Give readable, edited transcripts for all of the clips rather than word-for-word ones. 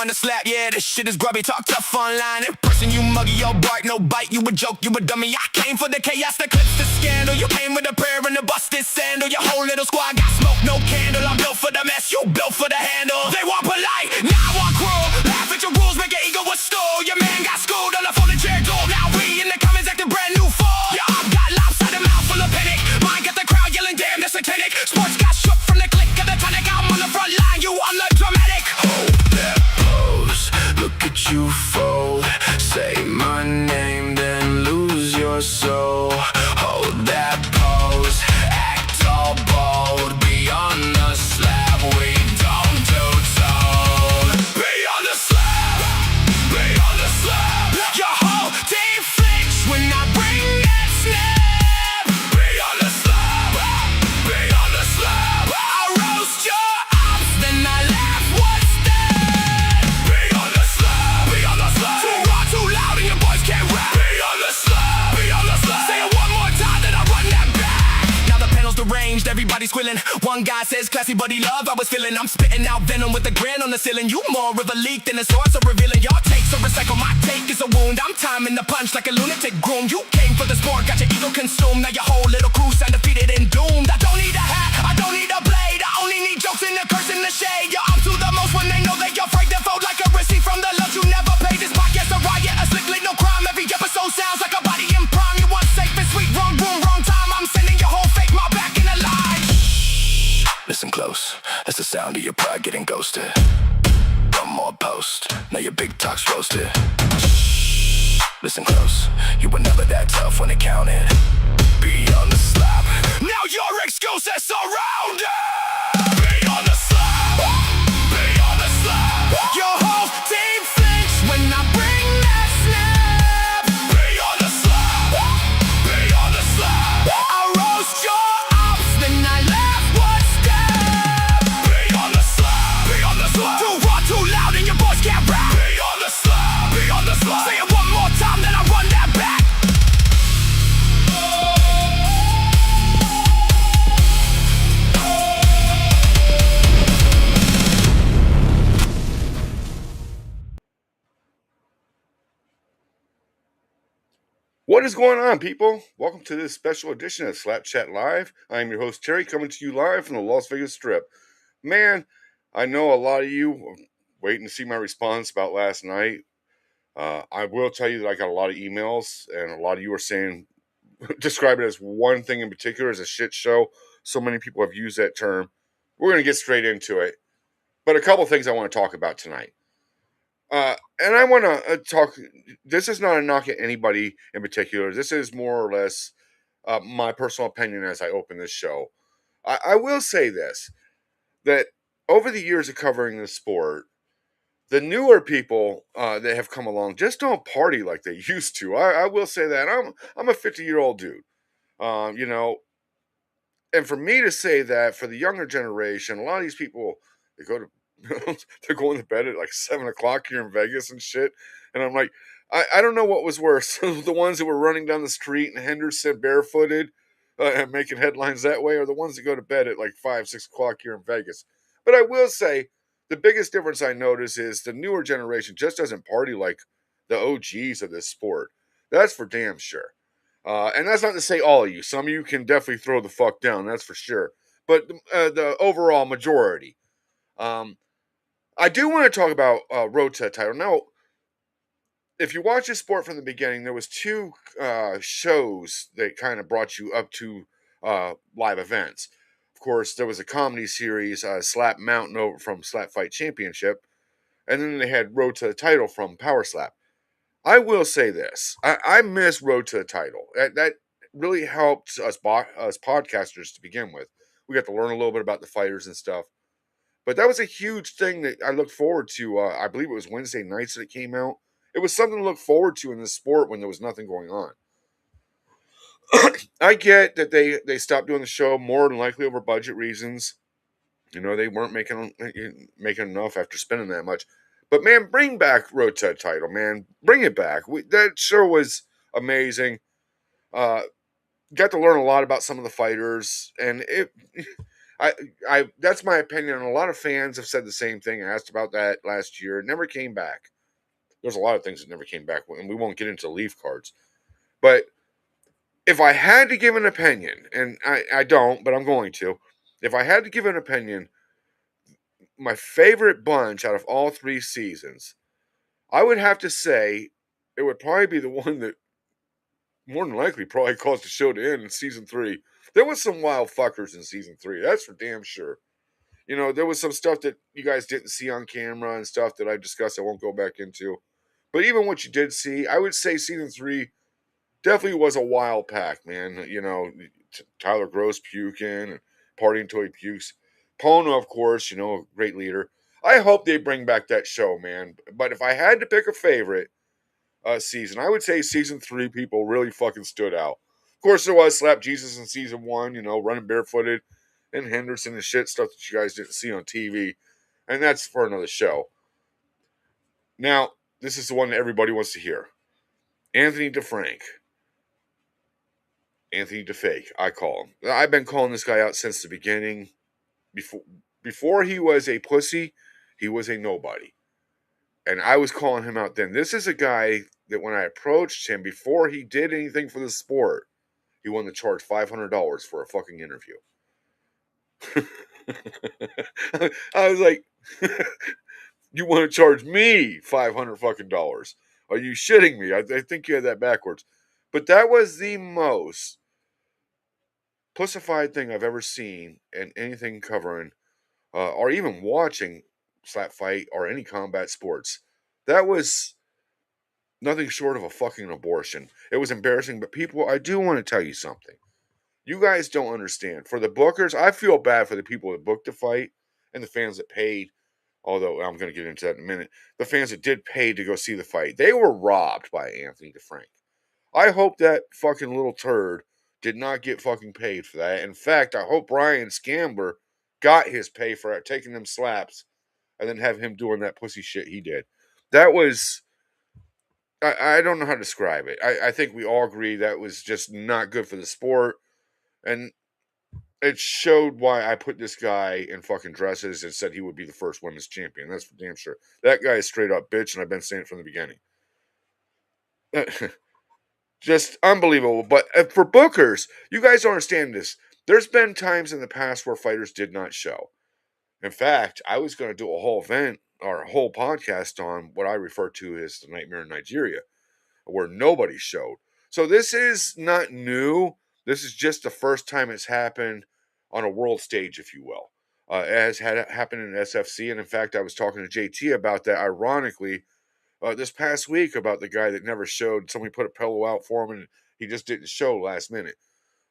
on the slap, yeah, this shit is grubby. Talk tough online. In person, you muggy, yo, bark, no bite. You a joke, you a dummy. I came for the chaos, the clips, the scandal. You came with a prayer and the busted sandal. Your whole little squad got smoke, no candle. I'm built for the mess, you built for the handle. They want polite, now I want cruel. Laugh at your rules, make your ego a stool. Your man got schooled on a folding chair door. Now we in the comments acting brand new for. Your arm got lopsided, mouth full of panic. Mine got the crowd yelling, damn, that's satanic. Sports got shook from the click of the tonic. I'm on the front line, you on the dramatic. Hold that pose, look at you fold. Say my name, then lose your soul. Hold that pose, act all bold. Be on the slab, we don't do told. Be on the slab, be on the slab. Your whole team flinch when I bring that snap. Be on the slab, be on the slab. I roast your ops, then I laugh, what's that? Be on the slab, be on the slab. Too raw, too loud, and your boys can't rap. Be on the slab, be on the slab. Say it one more time, then I run that back. Now the panel's deranged, everybody's squilling. One guy says classy buddy love, I was feeling. I'm spitting out venom with a grin on the ceiling. You more of a leak than a source of revealing. Y'all takes a recycle, my take is a wound. I'm timing the punch like a lunatic groom. You came for the sport, got your ego consumed. Now your whole little crew's undefeated and doomed. I don't need a hat, I don't need a blade. I only need jokes in the curse in the shade. You're up to the most when they know that you're afraid to fold like a receipt from the lunch you never paid. This podcast a riot, a slick no crime. Every episode sounds like a body in prime. You want safe and sweet, wrong room, wrong time. I'm sending your whole fake my back in a line. Listen close, that's the sound of your pride getting ghosted. One more post, now your big talk's roasted. Listen close, you were never that tough when it counted. Be on the slab, now your excuses surrounded. Be on the slab, be on the slab. Your whole team flinch when I bring that snap. Be on the slab, be on the slab. I roast your ops, then I laugh, what's that? Be on the slab, be on the slab. Too raw, too loud, and your boys can't rap. Be on the slab, be on the slab. Say it one more time, then I run that back. What is going on, people? Welcome to this special edition of Slap Chat Live. I am your host, Terry, coming to you live from the Las Vegas Strip. Man, I know a lot of you are waiting to see my response about last night. I will tell you that I got a lot of emails, and a lot of you are saying, describe it as one thing in particular, as a shit show. So many people have used that term. We're going to get straight into it. But a couple things I want to talk about tonight. And I want to talk, this is not a knock at anybody in particular. This is more or less my personal opinion as I open this show. I will say this, that over the years of covering this sport, the newer people that have come along just don't party like they used to. I will say that. I'm a 50-year-old dude, you know, and for me to say that for the younger generation, a lot of these people, they go to they're going to bed at like 7 o'clock here in Vegas and shit. And I'm like, I don't know what was worse. The ones that were running down the street in Henderson barefooted and making headlines that way, or the ones that go to bed at like 5, 6 o'clock here in Vegas. But I will say the biggest difference I notice is the newer generation just doesn't party like the OGs of this sport. That's for damn sure. And that's not to say all of you. Some of you can definitely throw the fuck down. That's for sure. But the overall majority. I do want to talk about Road to the Title. Now, if you watch this sport from the beginning, there was two shows that kind of brought you up to live events. Of course, there was a comedy series, Slap Mountain over from Slap Fight Championship, and then they had Road to the Title from Power Slap. I will say this. I miss Road to the Title. That really helped us podcasters to begin with. We got to learn a little bit about the fighters and stuff. But that was a huge thing that I looked forward to. I believe it was Wednesday nights that it came out. It was something to look forward to in this sport when there was nothing going on. I get that they stopped doing the show more than likely over budget reasons. You know, they weren't making enough after spending that much. But, man, bring back Road to the Title, man. Bring it back. That show was amazing. Got to learn a lot about some of the fighters. And I that's my opinion. A lot of fans have said the same thing. I asked about that last year. It never came back. There's a lot of things that never came back, and we won't get into leaf cards. But if I had to give an opinion, and I don't, but I'm going to, if I had to give an opinion, my favorite bunch out of all 3 seasons, I would have to say it would probably be the one that more than likely probably caused the show to end in season 3. There was some wild fuckers in season 3. That's for damn sure. You know, there was some stuff that you guys didn't see on camera and stuff that I discussed. I won't go back into. But even what you did see, I would say season 3 definitely was a wild pack, man. You know, Tyler Gross puking and partying until he pukes. Pono, of course, you know, great leader. I hope they bring back that show, man. But if I had to pick a favorite season, I would say season 3 people really fucking stood out. Of course, there was Slap Jesus in season 1, you know, running barefooted and Henderson and shit, stuff that you guys didn't see on TV. And that's for another show. Now, this is the one that everybody wants to hear. Anthony DeFrank. Anthony DeFake, I call him. I've been calling this guy out since the beginning. Before he was a pussy, he was a nobody. And I was calling him out then. This is a guy that when I approached him, before he did anything for the sport, he wanted to charge $500 for a fucking interview. I was like, you want to charge me $500 fucking dollars? Are you shitting me? I think you had that backwards. But that was the most pussified thing I've ever seen in anything covering or even watching slap fight or any combat sports. That was nothing short of a fucking abortion. It was embarrassing, but people, I do want to tell you something. You guys don't understand. For the bookers, I feel bad for the people that booked the fight and the fans that paid, although I'm going to get into that in a minute. The fans that did pay to go see the fight, they were robbed by Anthony DeFrank. I hope that fucking little turd did not get fucking paid for that. In fact, I hope Brian Scambler got his pay for taking them slaps and then have him doing that pussy shit he did. That was, I don't know how to describe it. I think we all agree that was just not good for the sport. And it showed why I put this guy in fucking dresses and said he would be the first women's champion. That's for damn sure. That guy is straight up bitch, and I've been saying it from the beginning. Just unbelievable. But for bookers, you guys don't understand this. There's been times in the past where fighters did not show. In fact, I was going to do a whole event or a whole podcast on what I refer to as the Nightmare in Nigeria, where nobody showed. So this is not new. This is just the first time it's happened on a world stage, if you will. It has happened in SFC, and in fact, I was talking to JT about that. Ironically, this past week about the guy that never showed. Somebody put a pillow out for him, and he just didn't show last minute.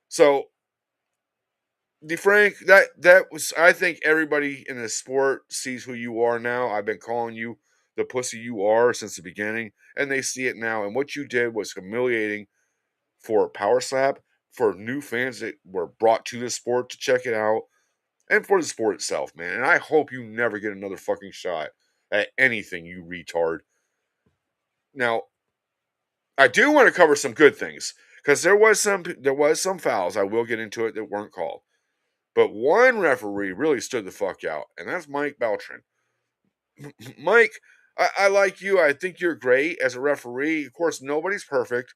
So, DeFrank, that was. I think everybody in the sport sees who you are now. I've been calling you the pussy you are since the beginning, and they see it now. And what you did was humiliating for Power Slap, for new fans that were brought to the sport to check it out, and for the sport itself, man. And I hope you never get another fucking shot at anything, you retard. Now, I do want to cover some good things because there was some fouls. I will get into it that weren't called, but one referee really stood the fuck out, and that's Mike Beltran. Mike, I like you. I think you're great as a referee. Of course, nobody's perfect,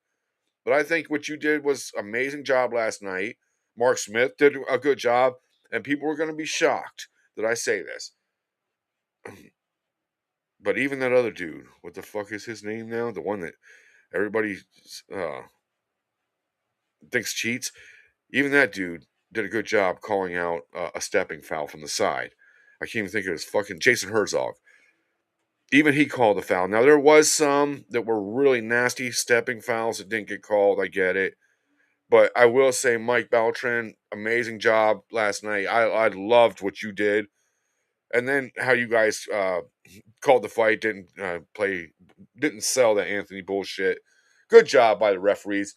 but I think what you did was amazing job last night. Mark Smith did a good job, and people were going to be shocked that I say this. But even that other dude, what the fuck is his name now? The one that everybody thinks cheats. Even that dude did a good job calling out a stepping foul from the side. I can't even think of his fucking Jason Herzog. Even he called the foul. Now there was some that were really nasty stepping fouls that didn't get called. I get it, but I will say, Mike Beltran, amazing job last night. I loved what you did, and then how you guys called the fight. Didn't sell that Anthony bullshit. Good job by the referees,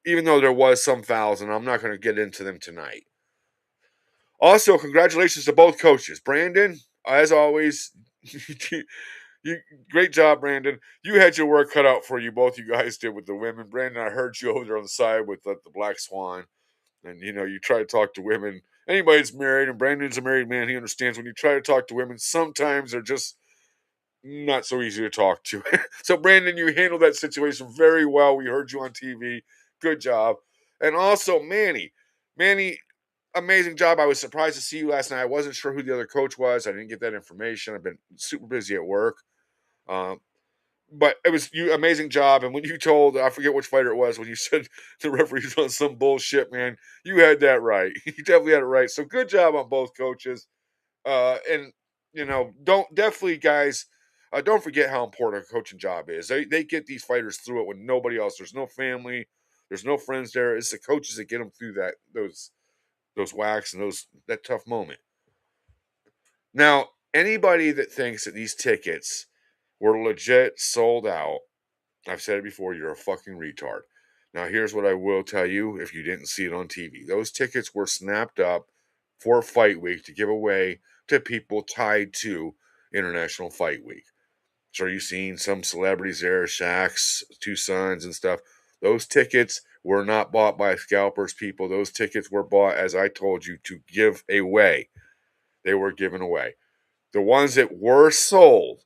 even though there was some fouls, and I'm not going to get into them tonight. Also, congratulations to both coaches. Brandon, as always, great job, Brandon. You had your work cut out for you. Both you guys did with the women. Brandon, I heard you over there on the side with the Black Swan. And, you know, you try to talk to women Anybody that's married, and Brandon's a married man, he understands when you try to talk to women, sometimes they're just not so easy to talk to. So, Brandon, you handled that situation very well. We heard you on TV. Good job. And also, Manny. Manny, amazing job. I was surprised to see you last night. I wasn't sure who the other coach was. I didn't get that information. I've been super busy at work. Um, but it was you amazing job. And when you told, I forget which fighter it was, when you said the referee's on some bullshit, man, you had that right. You definitely had it right. So good job on both coaches. And don't definitely guys, don't forget how important a coaching job is. They get these fighters through it when nobody else. There's no family, there's no friends there. It's the coaches that get them through those whacks and that tough moment. Now, anybody that thinks that these tickets were legit sold out, I've said it before, you're a fucking retard. Now, here's what I will tell you if you didn't see it on TV. Those tickets were snapped up for Fight Week to give away to people tied to International Fight Week. So you've seen some celebrities there, Shaq's two sons and stuff. Those tickets were not bought by scalpers, people. Those tickets were bought, as I told you, to give away. They were given away. The ones that were sold,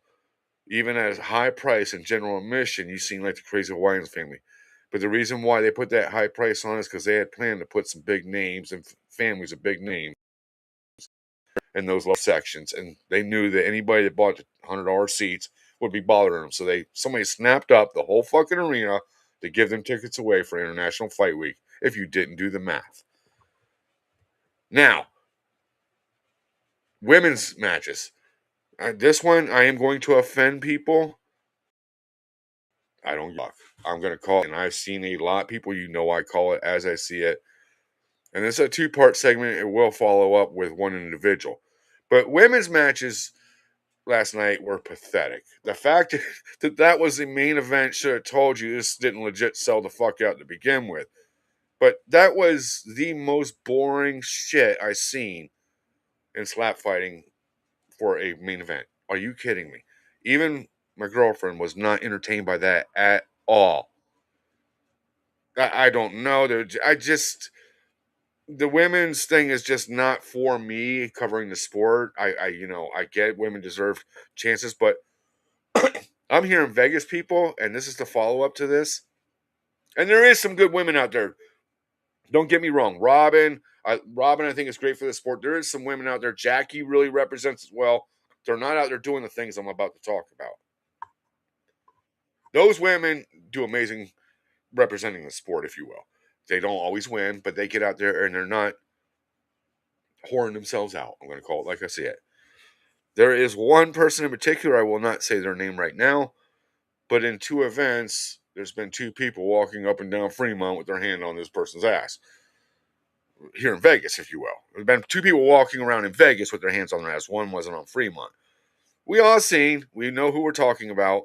even at a high price in general admission, you seen like the Crazy Hawaiians family. But the reason why they put that high price on is because they had planned to put some big names and families of big names in those low sections, and they knew that anybody that bought the $100 seats would be bothering them. So somebody snapped up the whole fucking arena to give them tickets away for International Fight Week. If you didn't do the math, now women's matches. This one I am going to offend people. I don't give a fuck. I'm going to call it, and I've seen a lot of people, I call it as I see it. And this is a two-part segment. It will follow up with one individual. But women's matches last night were pathetic. The fact that was the main event should have told you this didn't legit sell the fuck out to begin with. But that was the most boring shit I've seen in slap fighting for a main event. Are you kidding me? Even my girlfriend was not entertained by that at all. I don't know. The women's thing is just not for me covering the sport. I get women deserve chances, but I'm here in Vegas, people, and this is the follow up to this. And there is some good women out there. Don't get me wrong. Robin, I think is great for the sport. There is some women out there. Jackie really represents as well. They're not out there doing the things I'm about to talk about. Those women do amazing representing the sport, if you will. They don't always win, but they get out there and they're not whoring themselves out. I'm going to call it like I see it. There is one person in particular, I will not say their name right now, but in two events, there's been two people walking up and down Fremont with their hand on this person's ass. Here in Vegas, if you will. There's been two people walking around in Vegas with their hands on their ass. One wasn't on Fremont. We know who we're talking about.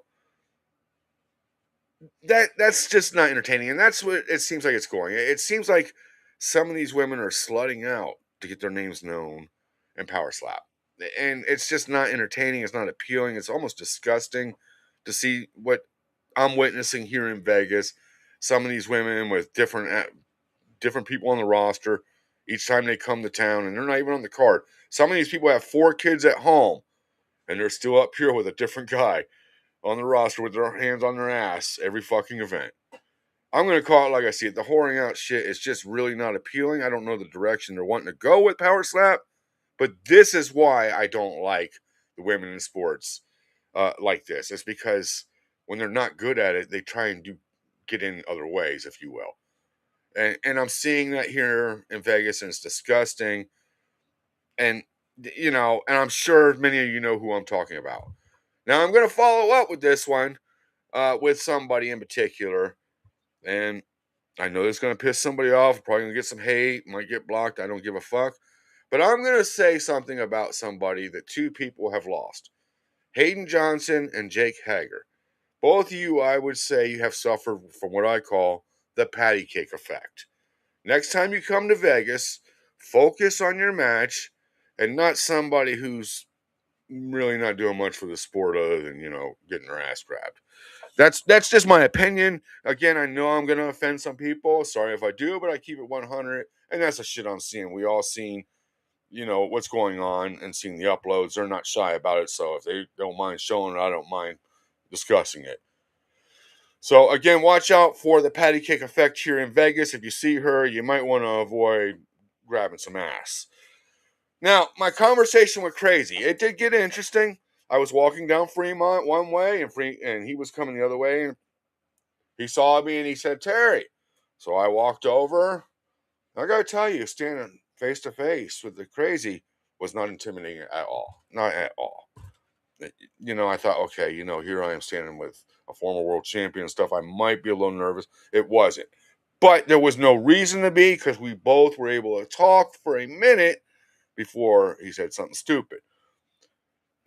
That's just not entertaining, and that's what it seems like it's going. It seems like some of these women are slutting out to get their names known and power slap. And it's just not entertaining, it's not appealing, it's almost disgusting to see what I'm witnessing here in Vegas. Some of these women with different people on the roster each time they come to town, and they're not even on the card. Some of these people have 4 kids at home, and they're still up here with a different guy on the roster with their hands on their ass every fucking event. I'm going to call it like I see it. The whoring out shit is just really not appealing. I don't know the direction they're wanting to go with Power Slap, but this is why I don't like the women in sports like this. It's because when they're not good at it, they try and get in other ways, if you will. And I'm seeing that here in Vegas, and it's disgusting. And, and I'm sure many of you know who I'm talking about. Now, I'm going to follow up with this one with somebody in particular. And I know it's going to piss somebody off. Probably going to get some hate. Might get blocked. I don't give a fuck. But I'm going to say something about somebody that 2 people have lost. Hayden Johnson and Jake Hager. Both of you, I would say, you have suffered from what I call the patty cake effect. Next time you come to Vegas, focus on your match and not somebody who's really not doing much for the sport other than, getting their ass grabbed. That's just my opinion. Again, I know I'm going to offend some people. Sorry if I do, but I keep it 100, and that's the shit I'm seeing. We all seen what's going on and seeing the uploads. They're not shy about it, so if they don't mind showing it, I don't mind discussing it. So again, watch out for the patty cake effect here in Vegas. If you see her, you might want to avoid grabbing some ass. Now, my conversation with Crazy, it did get interesting. I was walking down Fremont one way, and he was coming the other way, and he saw me and he said, "Terry." So I walked over. I gotta tell you, standing face to face with the Crazy was not intimidating at all. Not at all. I thought, okay, here I am standing with a former world champion and stuff. I might be a little nervous. It wasn't. But there was no reason to be, because we both were able to talk for a minute before he said something stupid.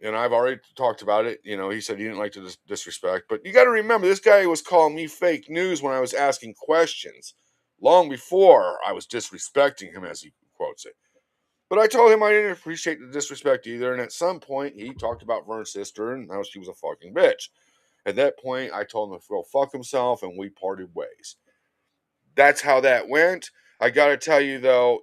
And I've already talked about it. He said he didn't like to disrespect. But you got to remember, this guy was calling me fake news when I was asking questions long before I was disrespecting him, as he quotes it. But I told him I didn't appreciate the disrespect either. And at some point, he talked about Vern's sister and how she was a fucking bitch. At that point, I told him to go fuck himself, and we parted ways. That's how that went. I got to tell you, though,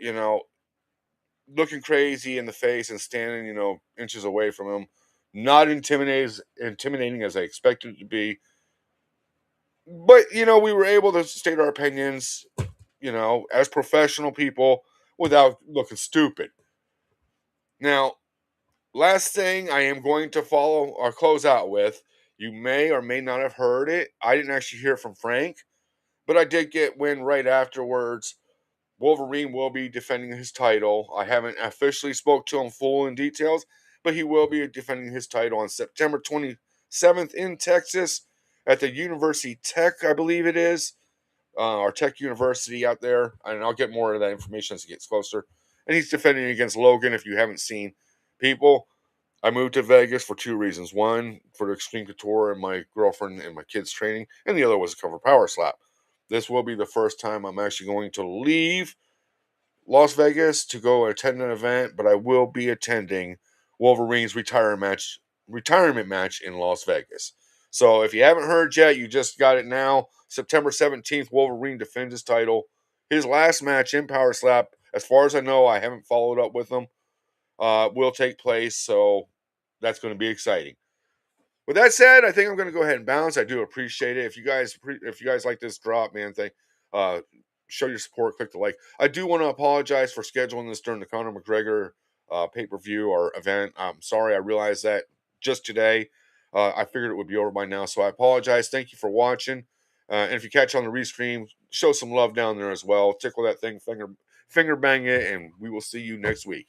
looking Crazy in the face and standing, inches away from him, not intimidating as I expected it to be. But, we were able to state our opinions, as professional people without looking stupid. Now, last thing I am going to follow or close out with, you may or may not have heard it. I didn't actually hear it from Frank, but I did get wind right afterwards. Wolverine will be defending his title. I haven't officially spoke to him full in details, but he will be defending his title on September 27th in Texas at the University Tech, I believe it is, our Tech University out there. And I'll get more of that information as it gets closer. And he's defending against Logan, if you haven't seen. People, I moved to Vegas for two reasons. One, for the Extreme Couture and my girlfriend and my kids' training, and the other was to cover Power Slap. This will be the first time I'm actually going to leave Las Vegas to go attend an event, but I will be attending Wolverine's retirement match in Las Vegas. So if you haven't heard yet, you just got it now. September 17th, Wolverine defends his title. His last match in Power Slap, as far as I know, I haven't followed up with him, will take place, so that's going to be exciting. With that said, I think I'm going to go ahead and bounce. I do appreciate it. If you guys like this drop, man, show your support. Click the like. I do want to apologize for scheduling this during the Conor McGregor pay-per-view or event. I'm sorry. I realized that just today. I figured it would be over by now, so I apologize. Thank you for watching. And if you catch on the restream, show some love down there as well. Tickle that thing, finger bang it, and we will see you next week.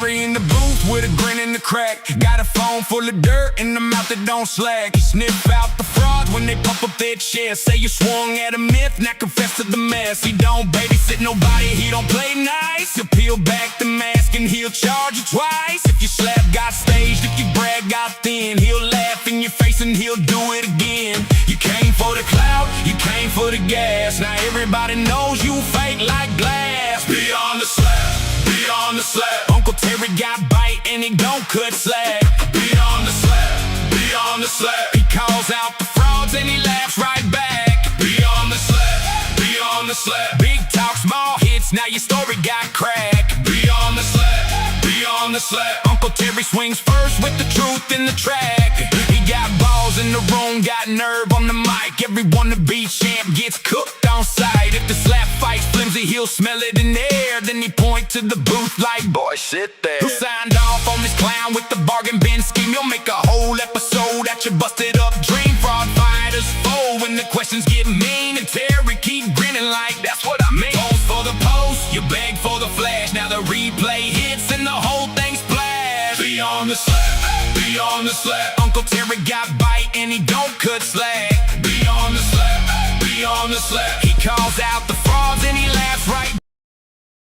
In the booth with a grin in the crack. Got a phone full of dirt in the mouth that don't slack. You sniff out the frauds when they pump up their chest. Say you swung at a myth, now confess to the mess. He don't babysit nobody, he don't play nice. He'll peel back the mask and he'll charge you twice. If you slap got staged, if you brag got thin, he'll laugh in your face and he'll do it again. You came for the clout, you came for the gas. Now everybody knows you fake like glass. Beyond the slap, beyond the slap. Uncle Terry got bite and he don't cut slack. Beyond the slap, beyond the slap. He calls out the frauds and he laughs right back. Beyond the slap, beyond the slap. Big talk, small hits, now your story got cracked. Beyond the slap, beyond the slap. Uncle Terry swings first with the truth in the track. He got balls in the room, got nerve on the mic. Every wannabe champ gets cooked on sight. If the slap fight's flimsy, he'll smell it in the air. Then he point to the booth like, boy, sit there. Who signed off on this clown with the bargain bin scheme? You'll make a whole episode at your busted up dream. Fraud fighters fold when the questions get mean. And Terry keep grinning like, that's what I mean. Pose for the post, you beg for the flash. Now the replay hits and the whole thing splash. Beyond the slap, beyond the slap. Uncle Terry got bite and he don't cut slack. Beyond the slap, beyond the slap. He calls out the